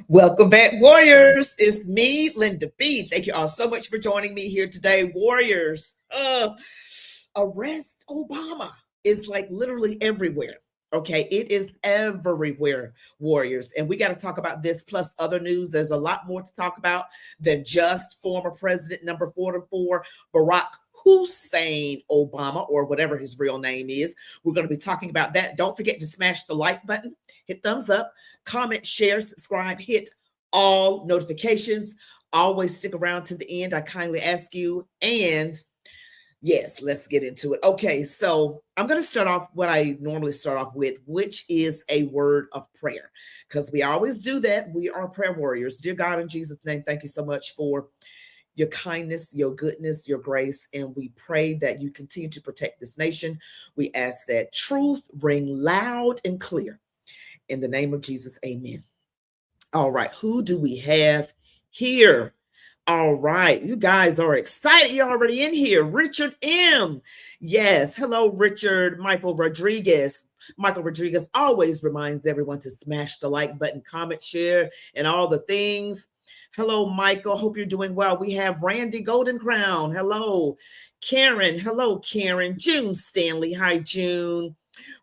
Welcome back, Warriors. It's me, Linda B. Thank you all so much for joining me here today, Warriors. Arrest Obama is like literally everywhere. Okay, it is everywhere, Warriors. And we got to talk about this plus other news. There's a lot more to talk about than just former president number 44, Barack Hussein Obama, or whatever his real name is. We're going to be talking about that. Don't forget to smash the like button, hit thumbs up, comment, share, subscribe, hit all notifications. Always stick around to the end. I kindly ask you. And yes, let's get into it. Okay, so I'm going to start off what I normally start off with, which is a word of prayer, because we always do that. We are prayer warriors. Dear God, in Jesus' name, thank you so much for your kindness, your goodness, your grace, and we pray that you continue to protect this nation. We ask that truth ring loud and clear. In the name of Jesus, amen. All right, who do we have here? All right, you guys are excited. You're already in here. Richard M. Yes, hello, Richard. Michael Rodriguez. Michael Rodriguez always reminds everyone to smash the like button, comment, share, and all the things. Hello, Michael. Hope you're doing well. We have Randy Golden Crown. Hello, Karen. Hello, Karen. June Stanley. Hi, June.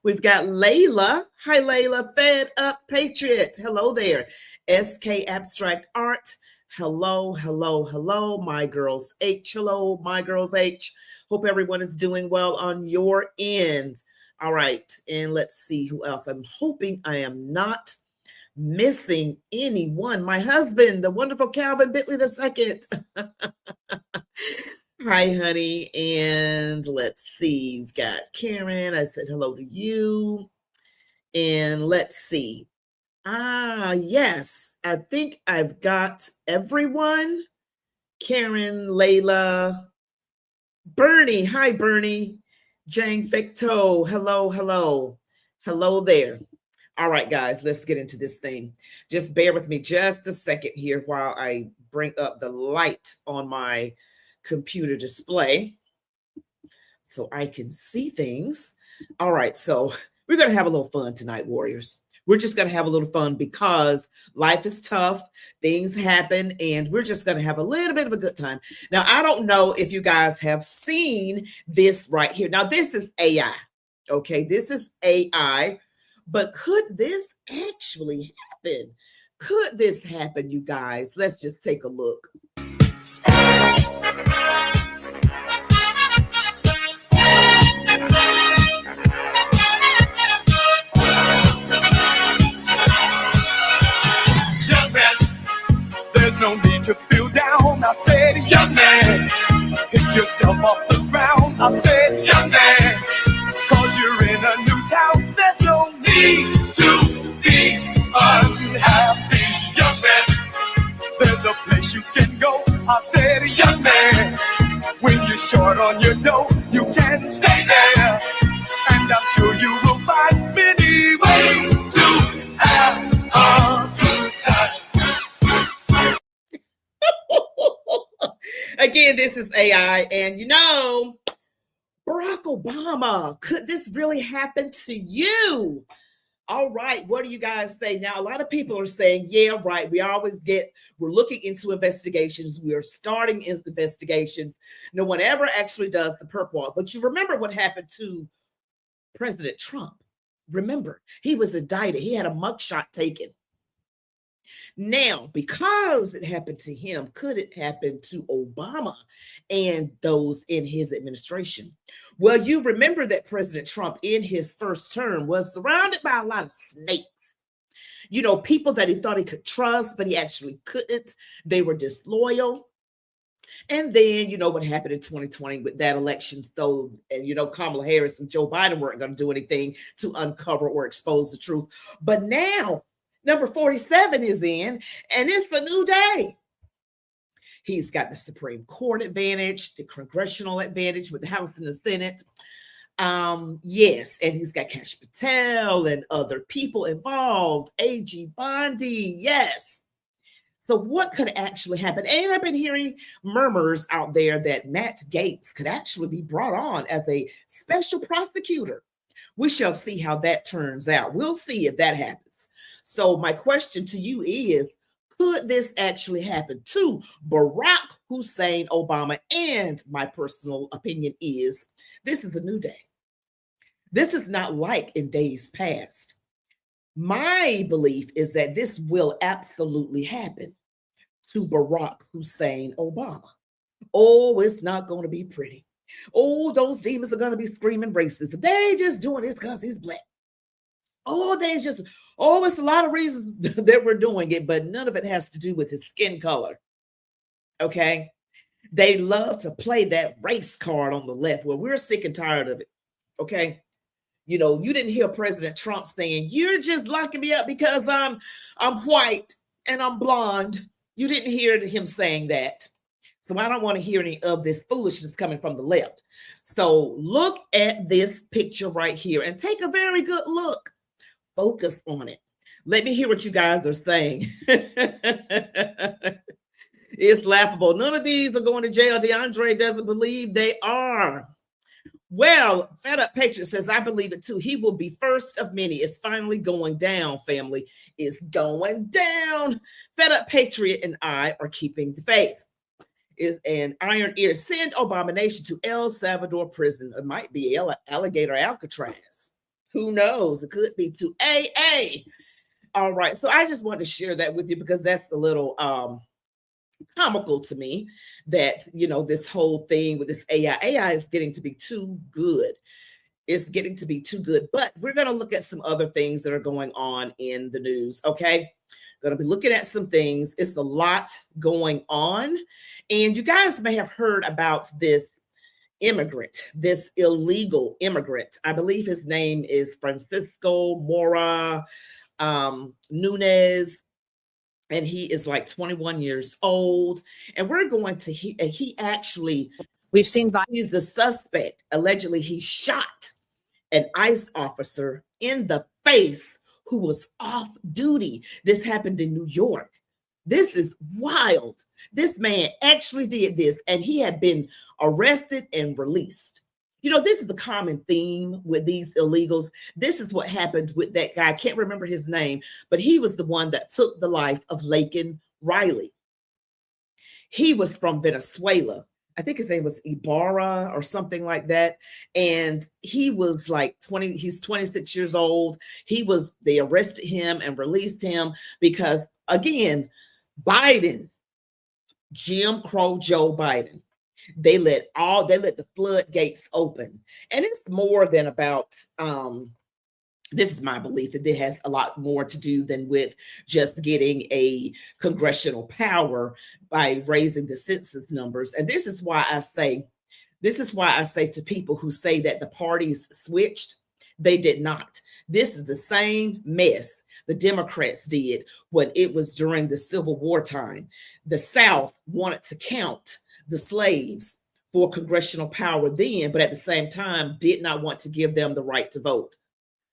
We've got Layla. Hi, Layla. Fed Up Patriot. Hello there. SK Abstract Art. Hello, hello, hello, my girls H. Hello, my girls H. Hope everyone is doing well on your end. All right, and let's see who else. I'm hoping I am not missing anyone. My husband, the wonderful Calvin Bentley II. Hi, honey. And let's see. We've got Karen. I said hello to you. And let's see. Yes. I think I've got everyone. Karen, Layla, Bernie. Hi, Bernie. Jane Fecto. Hello, hello. Hello there. All right, guys, let's get into this thing. Just bear with me just a second here while I bring up the light on my computer display so I can see things. All right, so we're going to have a little fun tonight, Warriors. We're just going to have a little fun because life is tough. Things happen, and we're just going to have a little bit of a good time. Now, I don't know if you guys have seen this right here. Now, this is AI. Okay, this is AI. But could this actually happen? Could this happen, you guys? Let's just take a look. Young man, there's no need to feel down. I said, young man, pick yourself off the ground. I said, young man, cause you're in a new town. There's no need to be unhappy. Young man, there's a place you can go. I said, young man, when you're short on your dough, you can stay there. And I'm sure you will find many ways to have a good time. Again, this is AI, and you know, Barack Obama, could this really happen to you? All right, what do you guys say? Now, a lot of people are saying, yeah, right. We're looking into investigations. We are starting investigations. No one ever actually does the perp walk. But you remember what happened to President Trump. Remember, he was indicted. He had a mugshot taken. Now, because it happened to him, could it happen to Obama and those in his administration? Well, you remember that President Trump in his first term was surrounded by a lot of snakes. You know, people that he thought he could trust, but he actually couldn't. They were disloyal. And then, you know, what happened in 2020 with that election, though, and, you know, Kamala Harris and Joe Biden weren't going to do anything to uncover or expose the truth. But now, number 47 is in, and it's a new day. He's got the Supreme Court advantage, the congressional advantage with the House and the Senate. Yes, and he's got Kash Patel and other people involved. A.G. Bondi, yes. So what could actually happen? And I've been hearing murmurs out there that Matt Gaetz could actually be brought on as a special prosecutor. We shall see how that turns out. We'll see if that happens. So my question to you is, Could this actually happen to Barack Hussein Obama? And my personal opinion is this is a new day. This is not like in days past. My belief is that this will absolutely happen to Barack Hussein Obama. Oh, it's not going to be pretty. Oh, those demons are going to be screaming racist. They just doing this because he's black. Oh, it's a lot of reasons that we're doing it, but none of it has to do with his skin color. Okay. They love to play that race card on the left. Well, we're sick and tired of it. Okay. You know, you didn't hear President Trump saying, you're just locking me up because I'm white and I'm blonde. You didn't hear him saying that. So I don't want to hear any of this foolishness coming from the left. So look at this picture right here and take a very good look. Focus on it. Let me hear what you guys are saying. It's laughable. None of these are going to jail. DeAndre doesn't believe they are. Well, Fed Up Patriot says, I believe it too. He will be first of many. It's finally going down, family. It's going down. Fed Up Patriot and I are keeping the faith. Is an iron ear. Send Abomination to El Salvador prison. It might be Alligator Alcatraz. Who knows? It could be to AA. All right. So I just wanted to share that with you because that's a little comical to me that, you know, this whole thing with this AI is getting to be too good. It's getting to be too good. But we're going to look at some other things that are going on in the news. Okay. Going to be looking at some things. It's a lot going on. And you guys may have heard about this immigrant, this illegal immigrant. I believe his name is Francisco Mora Nunez. And he is like 21 years old. And we're going to, he actually, we've seen, he's the suspect. Allegedly, he shot an ICE officer in the face who was off duty. This happened in New York. This is wild. This man actually did this, and he had been arrested and released. You know, this is the common theme with these illegals. This is what happened with that guy. I can't remember his name, but he was the one that took the life of Laken Riley. He was from Venezuela. I think his name was Ibarra or something like that. And he was like 20, he's 26 years old. They arrested him and released him because, again, Biden, Jim Crow Joe Biden, they let the floodgates open. And it's more than about, this is my belief that it has a lot more to do than with just getting a congressional power by raising the census numbers. And this is why I say to people who say that the parties switched, they did not. This is the same mess the Democrats did when it was during the Civil War time. The South wanted to count the slaves for congressional power then, but at the same time did not want to give them the right to vote.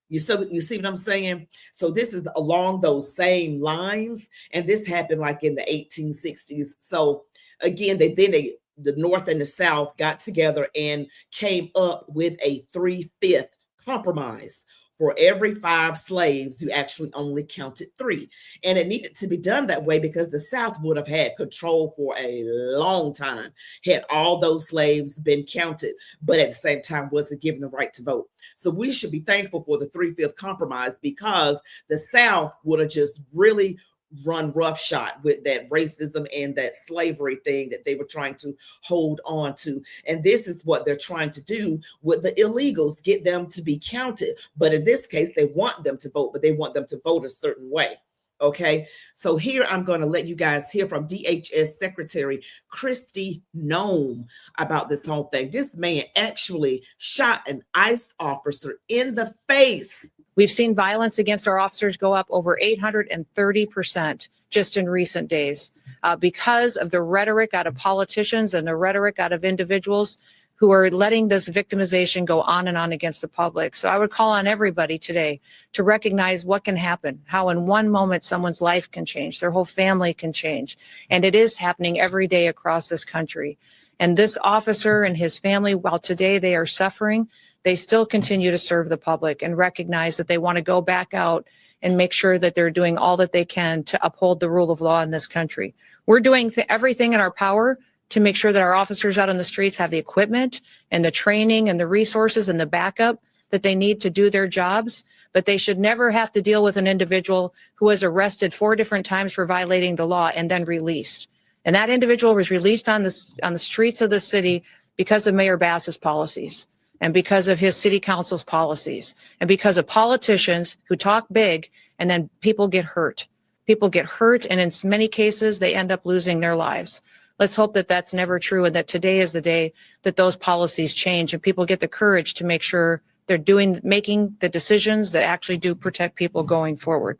You see what I'm saying? So this is along those same lines, and this happened like in the 1860s. So again, the North and the South got together and came up with a 3/5 compromise. For every 5 slaves, you actually only counted 3. And it needed to be done that way because the South would have had control for a long time had all those slaves been counted, but at the same time wasn't given the right to vote. So we should be thankful for the 3/5 compromise because the South would have just really run roughshod with that racism and that slavery thing that they were trying to hold on to. And this is what they're trying to do with the illegals, get them to be counted. But in this case, they want them to vote, but they want them to vote a certain way. Okay, so here I'm going to let you guys hear from DHS Secretary Kristi Noem about this whole thing. This man actually shot an ICE officer in the face. We've seen violence against our officers go up over 830% just in recent days because of the rhetoric out of politicians and the rhetoric out of individuals who are letting this victimization go on and on against the public. So I would call on everybody today to recognize what can happen, how in one moment someone's life can change, their whole family can change. And it is happening every day across this country. And this officer and his family, while today they are suffering, they still continue to serve the public and recognize that they want to go back out and make sure that they're doing all that they can to uphold the rule of law in this country. We're doing everything in our power to make sure that our officers out on the streets have the equipment and the training and the resources and the backup that they need to do their jobs, but they should never have to deal with an individual who was arrested 4 different times for violating the law and then released. And that individual was released on the streets of the city because of Mayor Bass's policies and because of his city council's policies and because of politicians who talk big and then people get hurt. People get hurt, and in many cases, they end up losing their lives. Let's hope that that's never true and that today is the day that those policies change and people get the courage to make sure they're making the decisions that actually do protect people going forward.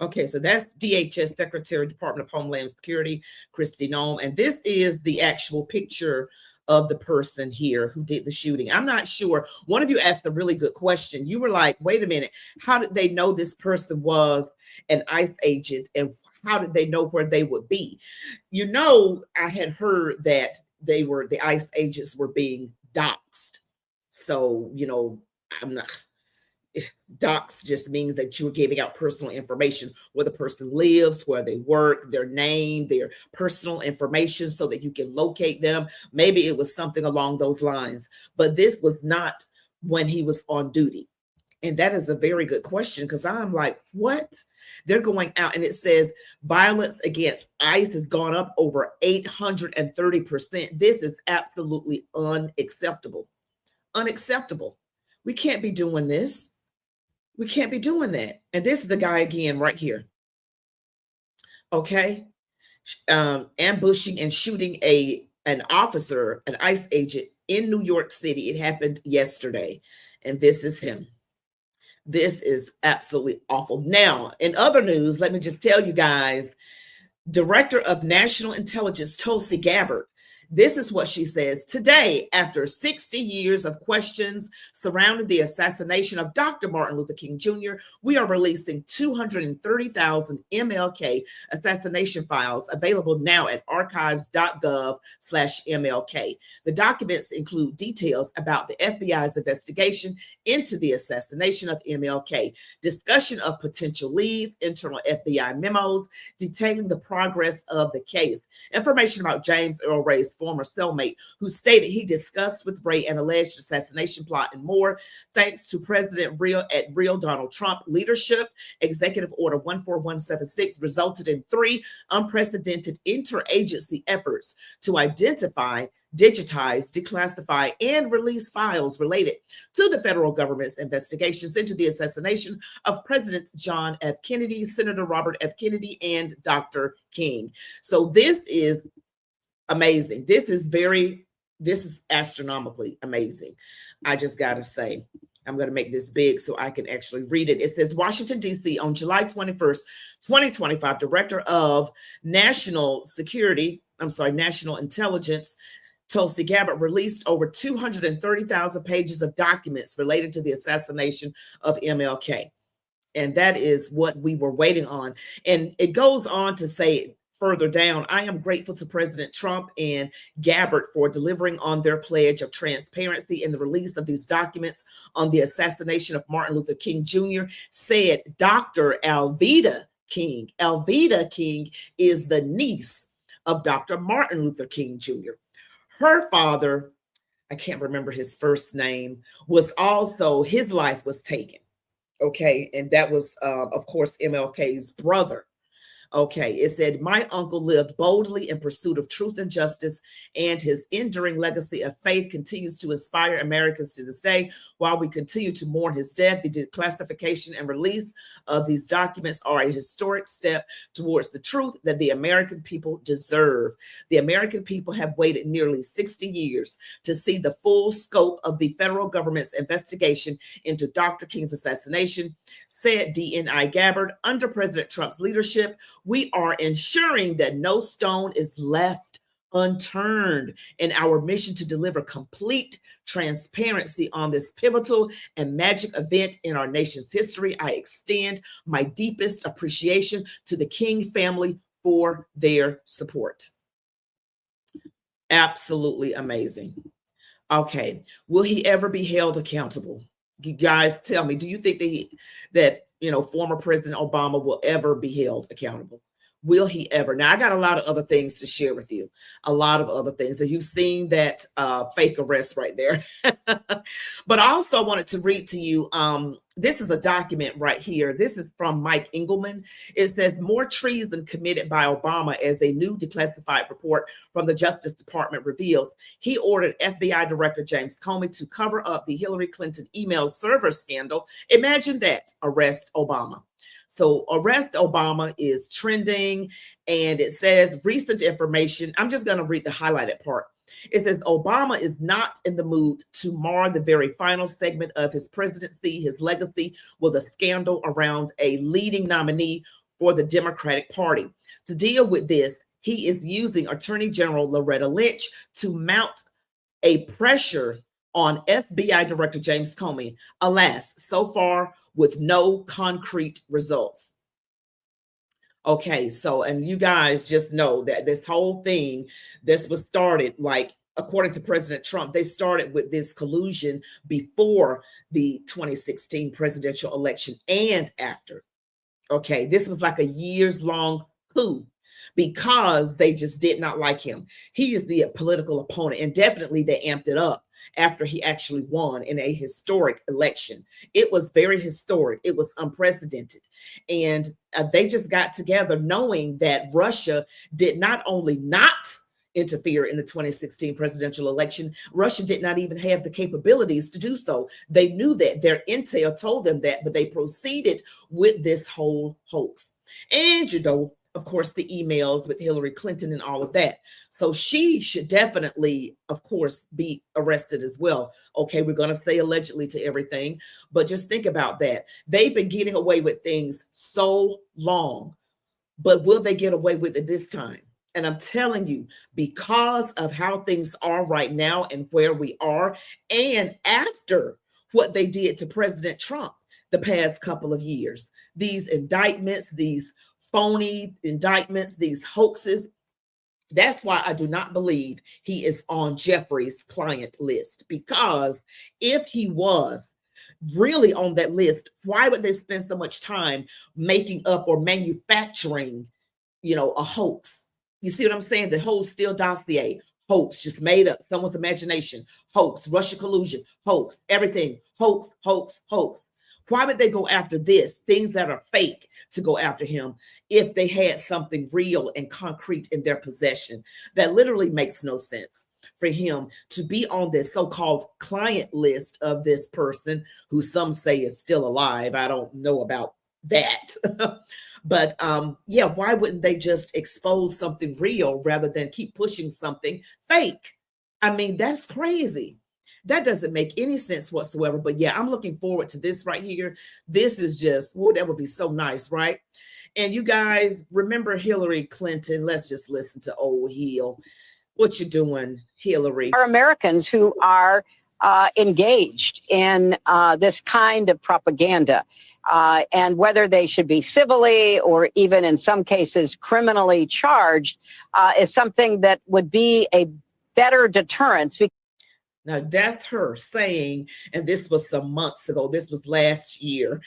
Okay, so that's DHS Secretary, Department of Homeland Security, Kristi Noem. And this is the actual picture of the person here who did the shooting. I'm not sure. One of you asked a really good question. You were like, wait a minute, how did they know this person was an ICE agent, and how did they know where they would be? You know, I had heard that the ICE agents were being doxxed. So, you know, dox just means that you're giving out personal information, where the person lives, where they work, their name, their personal information, so that you can locate them. Maybe it was something along those lines, but this was not when he was on duty. And that is a very good question, because I'm like, what? They're going out, and it says violence against ICE has gone up over 830%. This is absolutely unacceptable. Unacceptable. We can't be doing this. We can't be doing that. And this is the guy again right here. Okay. Ambushing and shooting an officer, an ICE agent in New York City. It happened yesterday. And this is him. This is absolutely awful. Now, in other news, let me just tell you guys, Director of National Intelligence, Tulsi Gabbard, this is what she says. Today, after 60 years of questions surrounding the assassination of Dr. Martin Luther King Jr., we are releasing 230,000 MLK assassination files available now at archives.gov/MLK. The documents include details about the FBI's investigation into the assassination of MLK, discussion of potential leads, internal FBI memos detailing the progress of the case, information about James Earl Ray's former cellmate, who stated he discussed with Ray an alleged assassination plot, and more. Thanks to President real Donald Trump leadership, Executive Order 14176 resulted in 3 unprecedented interagency efforts to identify, digitize, declassify, and release files related to the federal government's investigations into the assassination of Presidents John F. Kennedy, Senator Robert F. Kennedy, and Dr. King. So this is amazing. This is astronomically amazing. I just got to say, I'm going to make this big so I can actually read it. It says, Washington, D.C. on July 21st, 2025, Director of National Intelligence, Tulsi Gabbard, released over 230,000 pages of documents related to the assassination of MLK. And that is what we were waiting on. And it goes on to say further down, I am grateful to President Trump and Gabbard for delivering on their pledge of transparency in the release of these documents on the assassination of Martin Luther King Jr., said Dr. Alveda King. Alveda King is the niece of Dr. Martin Luther King Jr. Her father, I can't remember his first name, was also, his life was taken. Okay. And that was, of course, MLK's brother. Okay, it said, my uncle lived boldly in pursuit of truth and justice, and his enduring legacy of faith continues to inspire Americans to this day. While we continue to mourn his death, the declassification and release of these documents are a historic step towards the truth that the American people deserve. The American people have waited nearly 60 years to see the full scope of the federal government's investigation into Dr. King's assassination, said DNI Gabbard. Under President Trump's leadership, we are ensuring that no stone is left unturned in our mission to deliver complete transparency on this pivotal and magic event in our nation's history. I extend my deepest appreciation to the King family for their support. Absolutely amazing. Okay, will he ever be held accountable? You guys tell me, do you think that former President Obama will ever be held accountable. Will he ever? Now, I got a lot of other things to share with you, a lot of other things. And you've seen that fake arrest right there. But I also wanted to read to you, this is a document right here. This is from Mike Engelman. It says, more treason committed by Obama as a new declassified report from the Justice Department reveals. He ordered FBI Director James Comey to cover up the Hillary Clinton email server scandal. Imagine that. Arrest Obama. So arrest Obama is trending, and it says recent information. I'm just going to read the highlighted part. It says Obama is not in the mood to mar the very final segment of his presidency, his legacy, with a scandal around a leading nominee for the Democratic Party. To deal with this, he is using Attorney General Loretta Lynch to mount a pressure on FBI Director James Comey, alas, so far with no concrete results. Okay, so, and you guys just know that this whole thing, this was started, like, according to President Trump, they started with this collusion before the 2016 presidential election and after. Okay, this was like a years-long coup, because they just did not like him. He is the political opponent, and definitely they amped it up after he actually won in a historic election. It was very historic. It was unprecedented. And they just got together knowing that Russia did not only not interfere in the 2016 presidential election, Russia did not even have the capabilities to do so. They knew that. Their intel told them that, but they proceeded with this whole hoax. And, of course, the emails with Hillary Clinton and all of that. So she should definitely, of course, be arrested as well. Okay, we're going to say allegedly to everything, but just think about that. They've been getting away with things so long, but will they get away with it this time? And I'm telling you, because of how things are right now and where we are, and after what they did to President Trump the past couple of years, these indictments, these phony indictments, these hoaxes. That's why I do not believe he is on Jeffrey's client list, because if he was really on that list, why would they spend so much time making up or manufacturing, a hoax? You see what I'm saying? The whole Steele dossier, hoax, just made up, someone's imagination, hoax, Russia collusion, hoax, everything, hoax, hoax, hoax. Why would they go after this, things that are fake, to go after him if they had something real and concrete in their possession? That literally makes no sense for him to be on this so-called client list of this person who some say is still alive. I don't know about that. But yeah, why wouldn't they just expose something real rather than keep pushing something fake? I mean, that's crazy. That doesn't make any sense whatsoever. But yeah, I'm looking forward to this right here. This is just, that would be so nice, right? And you guys remember Hillary Clinton. Let's just listen to old Hill. What you doing, Hillary? Are Americans who are engaged in this kind of propaganda, and whether they should be civilly or even in some cases criminally charged is something that would be a better deterrence. Now, that's her saying, and this was some months ago. This was last year.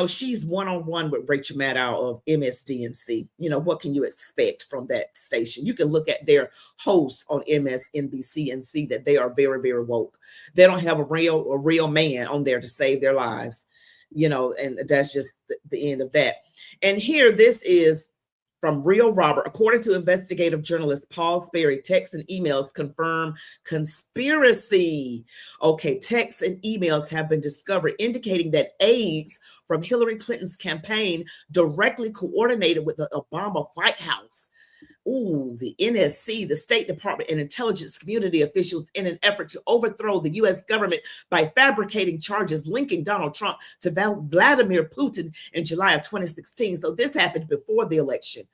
She's one-on-one with Rachel Maddow of MSDNC. What can you expect from that station? You can look at their hosts on MSNBC and see that they are very, very woke. They don't have a real man on there to save their lives, and that's just the end of that. And here, this is from Real Robert. According to investigative journalist Paul Sperry, texts and emails confirm conspiracy. Okay, texts and emails have been discovered indicating that aides from Hillary Clinton's campaign directly coordinated with the Obama White House. The NSC, the State Department, and intelligence community officials in an effort to overthrow the U.S. government by fabricating charges linking Donald Trump to Vladimir Putin in July of 2016. So this happened before the election.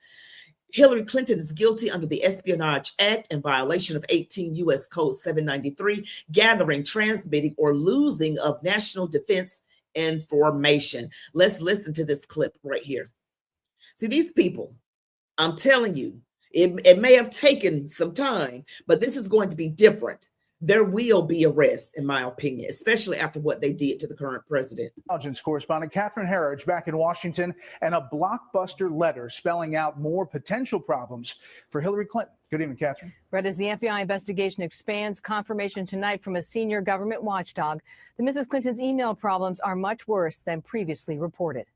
Hillary Clinton is guilty under the Espionage Act in violation of 18 U.S. Code 793, gathering, transmitting, or losing of national defense information. Let's listen to this clip right here. See, these people, I'm telling you, it may have taken some time, but this is going to be different there will be arrests, in my opinion, especially after what they did to the current president. Intelligence correspondent Catherine Herridge back in Washington, and a blockbuster letter spelling out more potential problems for Hillary Clinton. Good evening, Catherine. Right as the FBI investigation expands, confirmation tonight from a senior government watchdog that Mrs. Clinton's email problems are much worse than previously reported.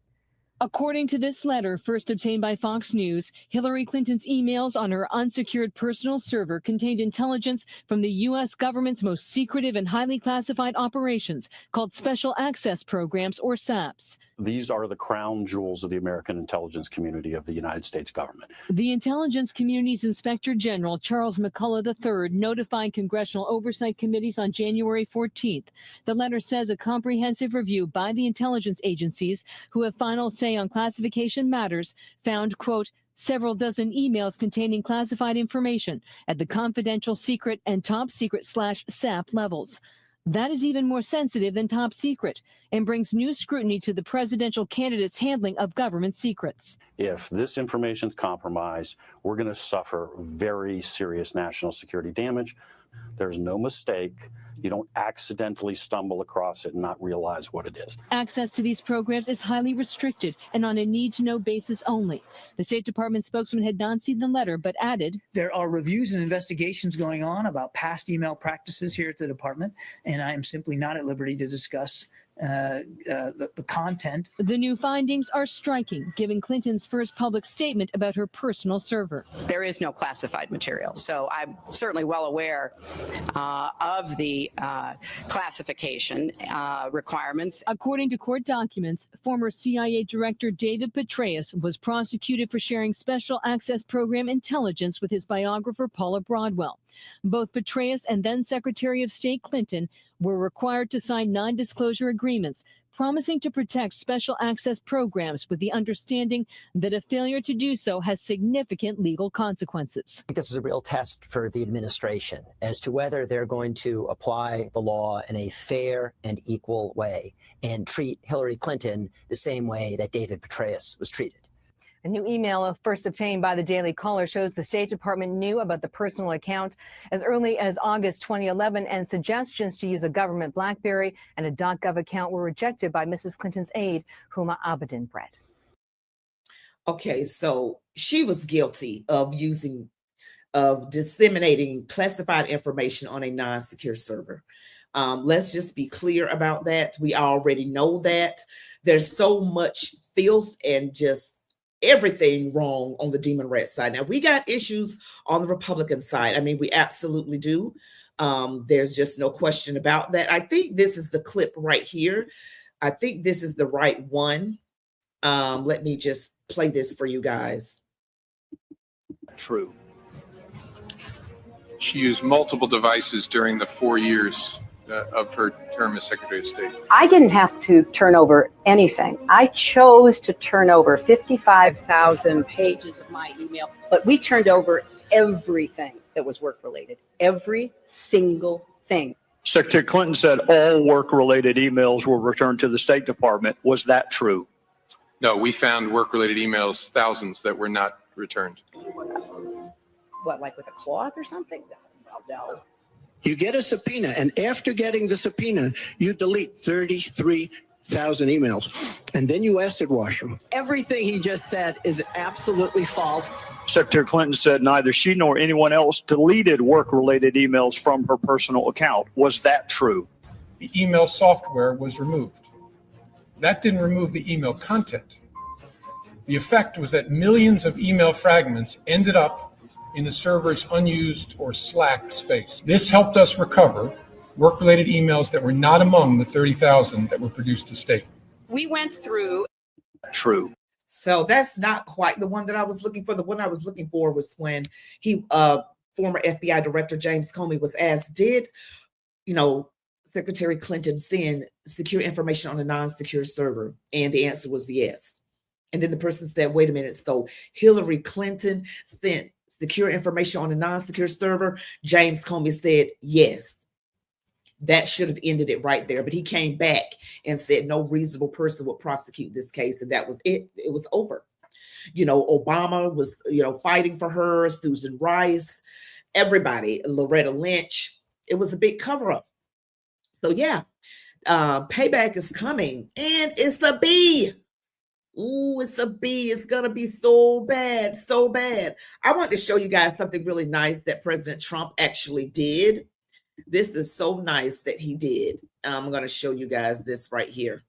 According to this letter, first obtained by Fox News, Hillary Clinton's emails on her unsecured personal server contained intelligence from the U.S. government's most secretive and highly classified operations, called Special Access Programs, or SAPs. These are the crown jewels of the American intelligence community of the United States government. The intelligence community's Inspector General, Charles McCullough III, notified congressional oversight committees on January 14th. The letter says a comprehensive review by the intelligence agencies, who have final say on classification matters, found, quote, several dozen emails containing classified information at the confidential, secret, and top secret /SAP levels. That is even more sensitive than top secret and brings new scrutiny to the presidential candidate's handling of government secrets. If this information is compromised, we're going to suffer very serious national security damage. There's no mistake. You don't accidentally stumble across it and not realize what it is. Access to these programs is highly restricted and on a need-to-know basis only. The State Department spokesman had not seen the letter, but added, there are reviews and investigations going on about past email practices here at the department, and I am simply not at liberty to discuss the content. The new findings are striking, given Clinton's first public statement about her personal server. There is no classified material, so I'm certainly well aware of the classification requirements. According to court documents, former CIA Director David Petraeus was prosecuted for sharing special access program intelligence with his biographer Paula Broadwell. Both Petraeus and then Secretary of State Clinton were required to sign non-disclosure agreements promising to protect special access programs with the understanding that a failure to do so has significant legal consequences. I think this is a real test for the administration as to whether they're going to apply the law in a fair and equal way and treat Hillary Clinton the same way that David Petraeus was treated. A new email first obtained by the Daily Caller shows the State Department knew about the personal account as early as August 2011, and suggestions to use a government BlackBerry and a .gov account were rejected by Mrs. Clinton's aide, Huma Abedin-Brett. Okay, so she was guilty of disseminating classified information on a non-secure server. Let's just be clear about that. We already know that. There's so much filth and just everything wrong on the Demon Rat side. Now, we got issues on the Republican side. I mean, we absolutely do. There's just no question about that. I think this is the clip right here. I think this is the right one. Let me just play this for you guys. True. She used multiple devices during the 4 years of her term as Secretary of State. I didn't have to turn over anything. I chose to turn over 55,000 pages of my email, but we turned over everything that was work-related, every single thing. Secretary Clinton said all work-related emails were returned to the State Department. Was that true? No, we found work-related emails, thousands, that were not returned. What, like with a cloth or something? Well, no. You get a subpoena, and after getting the subpoena, you delete 33,000 emails, and then you acid wash them. Everything he just said is absolutely false. Secretary Clinton said neither she nor anyone else deleted work-related emails from her personal account. Was that true? The email software was removed. That didn't remove the email content. The effect was that millions of email fragments ended up in the server's unused or slack space. This helped us recover work-related emails that were not among the 30,000 that were produced to state. We went through. True. So that's not quite the one that I was looking for. The one I was looking for was when former FBI Director James Comey was asked, did, Secretary Clinton send secure information on a non-secure server? And the answer was yes. And then the person said, wait a minute, so Hillary Clinton sent secure information on a non-secure server? James Comey said yes. That should have ended it right there. But he came back and said no reasonable person would prosecute this case. And that was it. It was over. Obama was, fighting for her, Susan Rice, everybody, Loretta Lynch. It was a big cover up. So yeah, payback is coming, and it's a B. Ooh, it's a B. It's gonna be so bad, so bad. I want to show you guys something really nice that President Trump actually did. This is so nice that he did. I'm gonna show you guys this right here.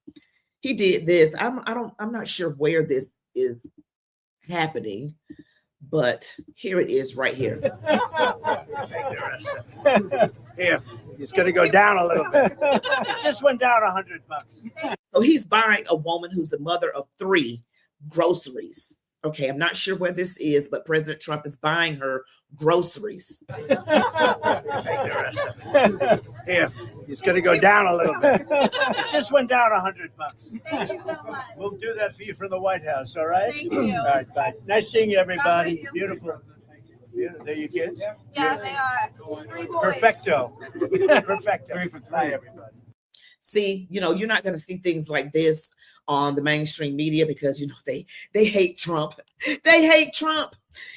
He did this. I'm not sure where this is happening, but here it is right here. Here, it's going to go down a little bit. It just went down $100. So he's buying a woman who's the mother of 3 groceries. Okay, I'm not sure where this is, but President Trump is buying her groceries. Here, it's going to go down a little bit. It just went down $100. We'll do that for you from the White House, all right? Thank you. All right, bye. Nice seeing you, everybody. Beautiful. There you kids? Yeah, they are. 3 boys. Perfecto. Perfecto. 3 for 3. Bye, everybody. See, you know, you're not going to see things like this on the mainstream media because, you know, they hate Trump. They hate Trump.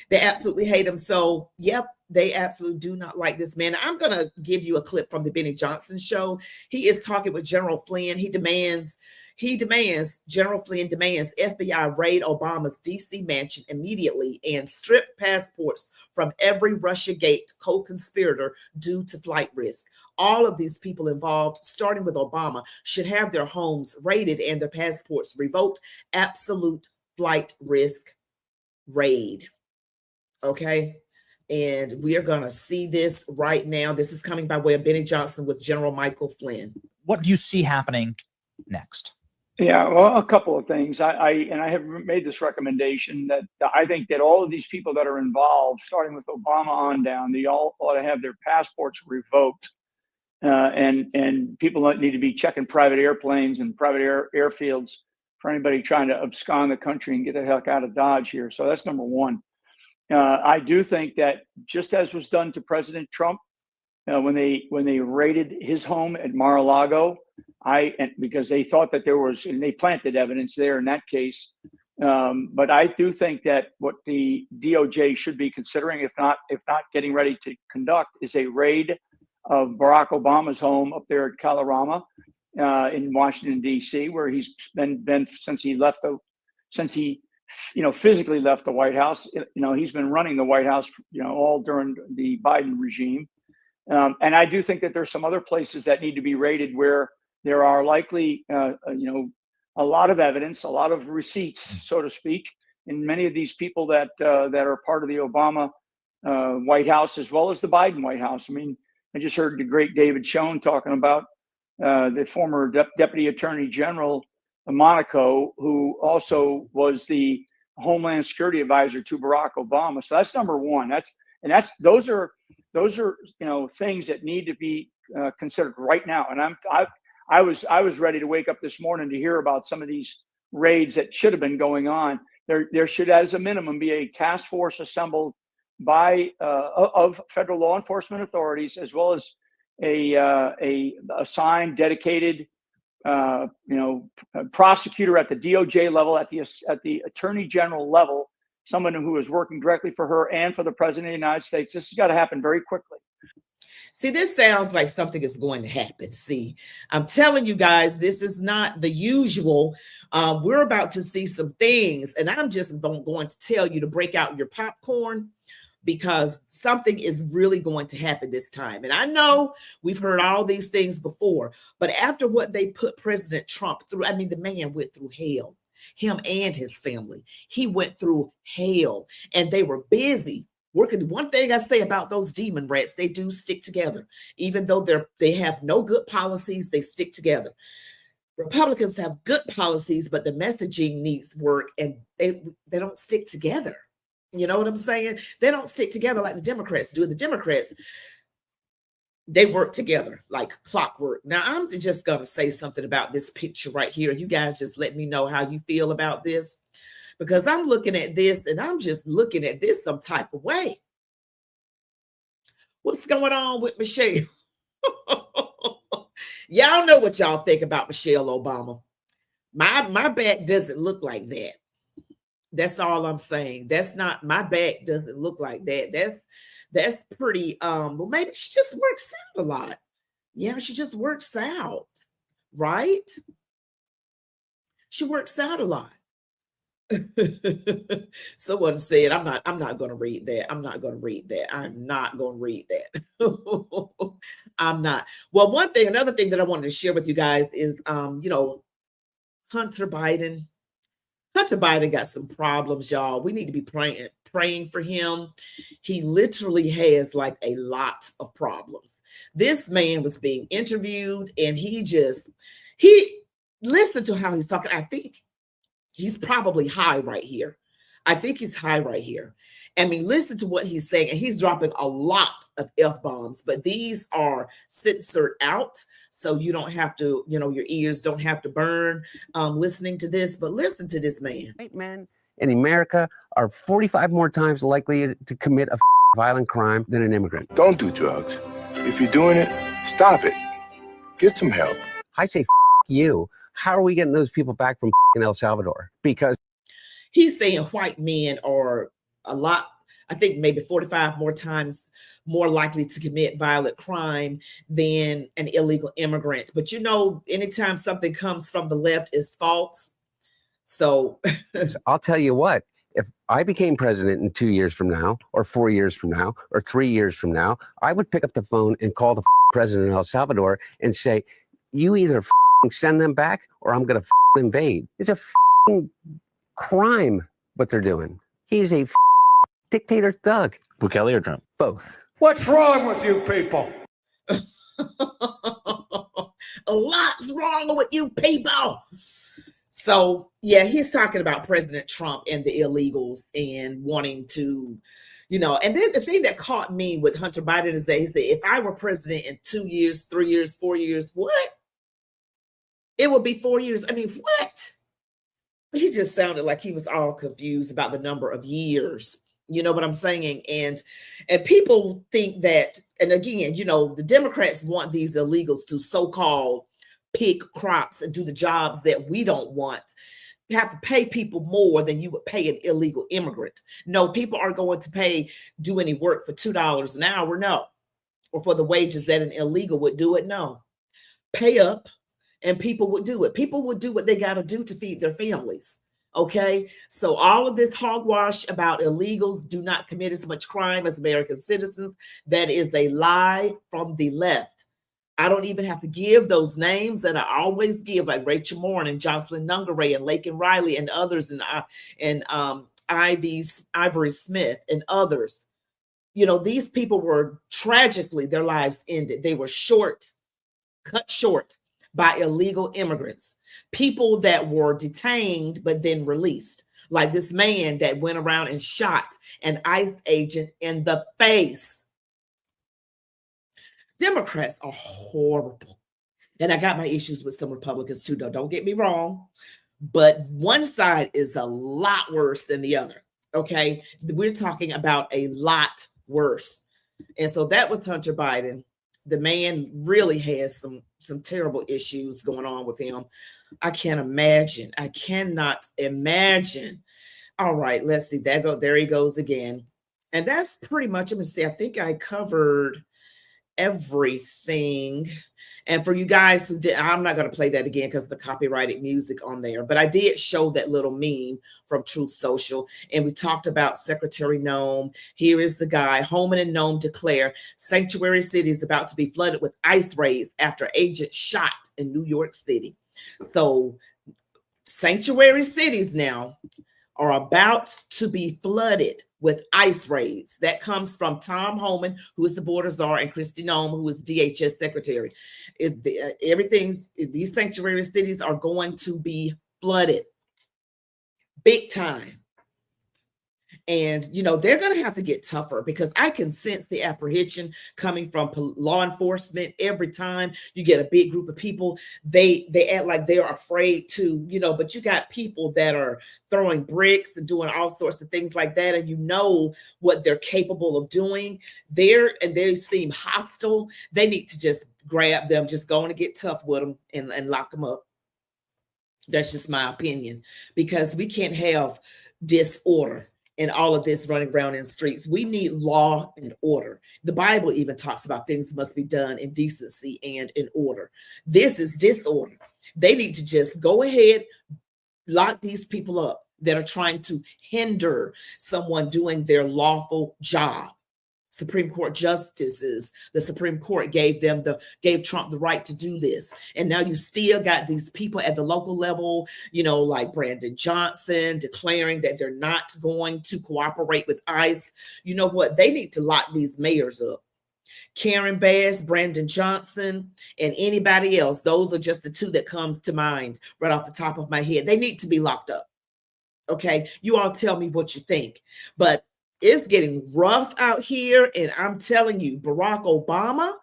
They absolutely hate him. So, yep, they absolutely do not like this man. I'm going to give you a clip from the Benny Johnson show. He is talking with General Flynn. General Flynn demands FBI raid Obama's DC mansion immediately and strip passports from every Russiagate co-conspirator due to flight risk. All of these people involved, starting with Obama, should have their homes raided and their passports revoked. Absolute flight risk raid. Okay? And we are going to see this right now. This is coming by way of Benny Johnson with General Michael Flynn. What do you see happening next? Yeah, well, a couple of things. I have made this recommendation that I think that all of these people that are involved, starting with Obama on down, they all ought to have their passports revoked. And people don't need to be checking private airplanes and private airfields for anybody trying to abscond the country and get the heck out of Dodge here. So that's number one. I do think that just as was done to President Trump when they raided his home at Mar-a-Lago, because they thought that there was, and they planted evidence there in that case. But I do think that what the DOJ should be considering, if not getting ready to conduct, is a raid of Barack Obama's home up there at Kalorama in Washington, D.C., where he's been since he physically left the White House. He's been running the White House, all during the Biden regime. And I do think that there's some other places that need to be raided where there are likely, a lot of evidence, a lot of receipts, so to speak, in many of these people that are part of the Obama White House as well as the Biden White House. I mean, I just heard the great David Schoen talking about the former Deputy Attorney General of Monaco, who also was the Homeland Security Advisor to Barack Obama. So that's number one. Those are things that need to be considered right now. And I was ready to wake up this morning to hear about some of these raids that should have been going on. There should, as a minimum, be a task force assembled by of federal law enforcement authorities, as well as a assigned, dedicated, prosecutor at the DOJ level, at the Attorney General level, someone who is working directly for her and for the President of the United States. This has got to happen very quickly. See, this sounds like something is going to happen. See, I'm telling you guys, this is not the usual. We're about to see some things, and I'm just going to tell you to break out your popcorn, because something is really going to happen this time. And I know we've heard all these things before, but after what they put President Trump through, I mean, the man went through hell, him and his family. He went through hell, and they were busy working. One thing I say about those demon rats, they do stick together. Even though they have no good policies, they stick together. Republicans have good policies, but the messaging needs work, and they don't stick together. You know what I'm saying? They don't stick together like the Democrats do. The Democrats, they work together like clockwork. Now, I'm just going to say something about this picture right here. You guys just let me know how you feel about this, because I'm looking at this and I'm just looking at this some type of way. What's going on with Michelle? Y'all know what y'all think about Michelle Obama. My back doesn't look like that. That's all I'm saying. That's not, my back doesn't look like that. That's pretty, well, maybe she just works out a lot. Yeah, she just works out, right? She works out a lot. Someone said, I'm not going to read that. I'm not going to read that. I'm not going to read that. I'm not. Well, another thing that I wanted to share with you guys is, Hunter Biden. Hunter Biden got some problems, y'all. We need to be praying for him. He literally has like a lot of problems. This man was being interviewed and he listened to how he's talking. I think he's probably high right here. I think he's high right here. I mean, listen to what he's saying, and he's dropping a lot of F-bombs, but these are censored out, so you don't have to, your ears don't have to burn listening to this, but listen to this man. White men in America are 45 more times likely to commit a violent crime than an immigrant. Don't do drugs. If you're doing it, stop it. Get some help. I say you. How are we getting those people back from El Salvador? Because he's saying white men are a lot, I think maybe 45 more times more likely to commit violent crime than an illegal immigrant. But anytime something comes from the left, is false. So I'll tell you what, if I became president in 2 years from now, or 4 years from now, or 3 years from now, I would pick up the phone and call the president of El Salvador and say, you either send them back or I'm going to invade. It's a crime what they're doing. He's a dictator thug. Bukele or Trump? Both. What's wrong with you people? A lot's wrong with you people. So, yeah, he's talking about President Trump and the illegals and wanting to, and then the thing that caught me with Hunter Biden is that he said, if I were president in 2 years, 3 years, 4 years, what? It would be 4 years. I mean, what? He just sounded like he was all confused about the number of years. You know what I'm saying? And people think that, and again, the Democrats want these illegals to so-called pick crops and do the jobs that we don't want. You have to pay people more than you would pay an illegal immigrant. No, people aren't going to do any work for $2 an hour, no. Or for the wages that an illegal would do it, no. Pay up and people would do it. People would do what they got to do to feed their families. Okay, so all of this hogwash about illegals do not commit as much crime as American citizens, that is a lie from the left. I don't even have to give those names that I always give, like Rachel Moore and Jocelyn Nungaray and Laken Riley and others, and Ivory Smith and others. These people were tragically, their lives ended. They were cut short by illegal immigrants, people that were detained but then released, like this man that went around and shot an ICE agent in the face. Democrats are horrible. And I got my issues with some Republicans too, though. Don't get me wrong. But one side is a lot worse than the other. Okay. We're talking about a lot worse. And so that was Hunter Biden. The man really has some terrible issues going on with him. I can't imagine. I cannot imagine. All right, let's see. There he goes again. And that's pretty much, let me see. I think I covered everything. And for you guys who did, I'm not going to play that again because of the copyrighted music on there, but I did show that little meme from Truth Social, and we talked about Secretary Noem. Here is the guy. Homan and Noem declare sanctuary city is about to be flooded with ICE raids after agent shot in New York City. So sanctuary cities now are about to be flooded with ICE raids. That comes from Tom Homan, who is the border czar, and Kristi Noem, who is DHS Secretary. These sanctuary cities are going to be flooded big time. And, they're going to have to get tougher because I can sense the apprehension coming from law enforcement every time you get a big group of people. They act like they're afraid to, but you got people that are throwing bricks and doing all sorts of things like that. And you know what they're capable of doing there, and they seem hostile. They need to just grab them, just go on and get tough with them and lock them up. That's just my opinion, because we can't have disorder and all of this running around in the streets. We need law and order. The Bible even talks about things must be done in decency and in order. This is disorder. They need to just go ahead, lock these people up that are trying to hinder someone doing their lawful job. Supreme Court justices, the Supreme Court gave Trump the right to do this. And now you still got these people at the local level, you know, like Brandon Johnson declaring that they're not going to cooperate with ICE. You know what? They need to lock these mayors up. Karen Bass, Brandon Johnson, and anybody else. Those are just the two that comes to mind right off the top of my head. They need to be locked up. Okay. You all tell me what you think, but it's getting rough out here. And I'm telling you, Barack Obama,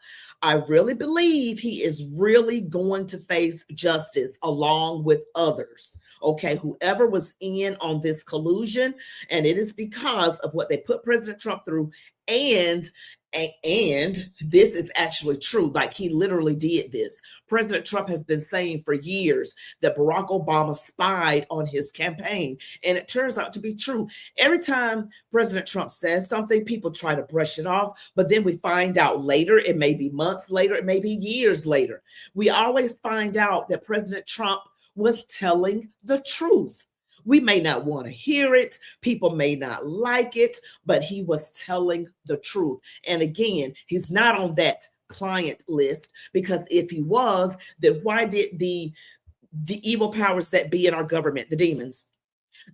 I really believe he is really going to face justice along with others. Okay. Whoever was in on this collusion, and it is because of what they put President Trump through. And this is actually true. Like, he literally did this. President Trump has been saying for years that Barack Obama spied on his campaign. And it turns out to be true. Every time President Trump says something, people try to brush it off. But then we find out later, it may be months later, it may be years later. We always find out that President Trump was telling the truth. We may not want to hear it. People may not like it, but he was telling the truth. And again, he's not on that client list, because if he was, then why did the evil powers that be in our government, the demons,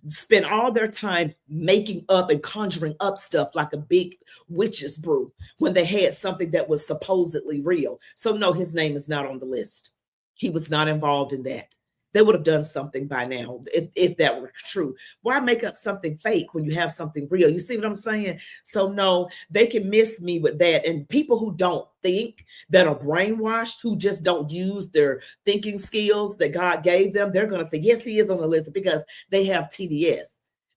spend all their time making up and conjuring up stuff like a big witch's brew when they had something that was supposedly real? So no, his name is not on the list. He was not involved in that. They would have done something by now if that were true. Why make up something fake when you have something real? You see what I'm saying? So no, they can miss me with that. And people who don't think, that are brainwashed, who just don't use their thinking skills that God gave them, they're going to say, yes, he is on the list because they have TDS.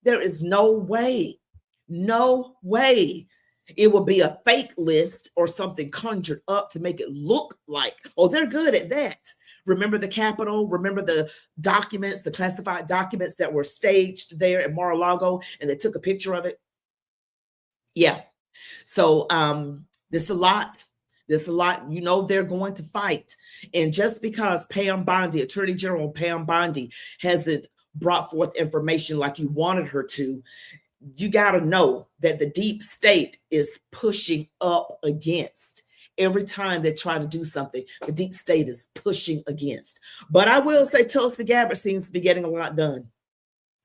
There is no way it will be a fake list or something conjured up to make it look like, oh, they're good at that. Remember the Capitol? Remember the documents, the classified documents that were staged there at Mar-a-Lago, and they took a picture of it? Yeah. So there's a lot. There's a lot. You know, they're going to fight. And just because Pam Bondi, Attorney General Pam Bondi, hasn't brought forth information like you wanted her to, you got to know that the deep state is pushing up against. Every time they try to do something, the deep state is pushing against. But I will say Tulsi Gabbard seems to be getting a lot done.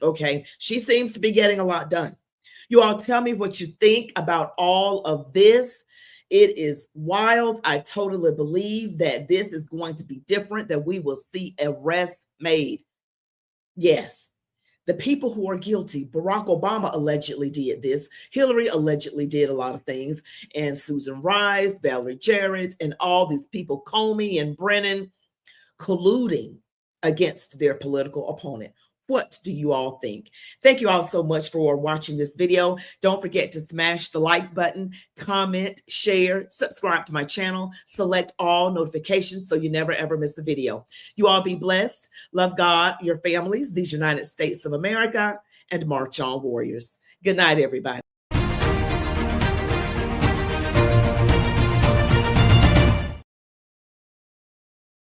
Okay. She seems to be getting a lot done. You all tell me what you think about all of this. It is wild. I totally believe that this is going to be different, that we will see arrests made. Yes. The people who are guilty. Barack Obama allegedly did this. Hillary allegedly did a lot of things. And Susan Rice, Valerie Jarrett, and all these people, Comey and Brennan, colluding against their political opponent. What do you all think? Thank you all so much for watching this video. Don't forget to smash the like button, comment, share, subscribe to my channel, select all notifications so you never ever miss a video. You all be blessed. Love God, your families, these United States of America, and march on, warriors. Good night, everybody.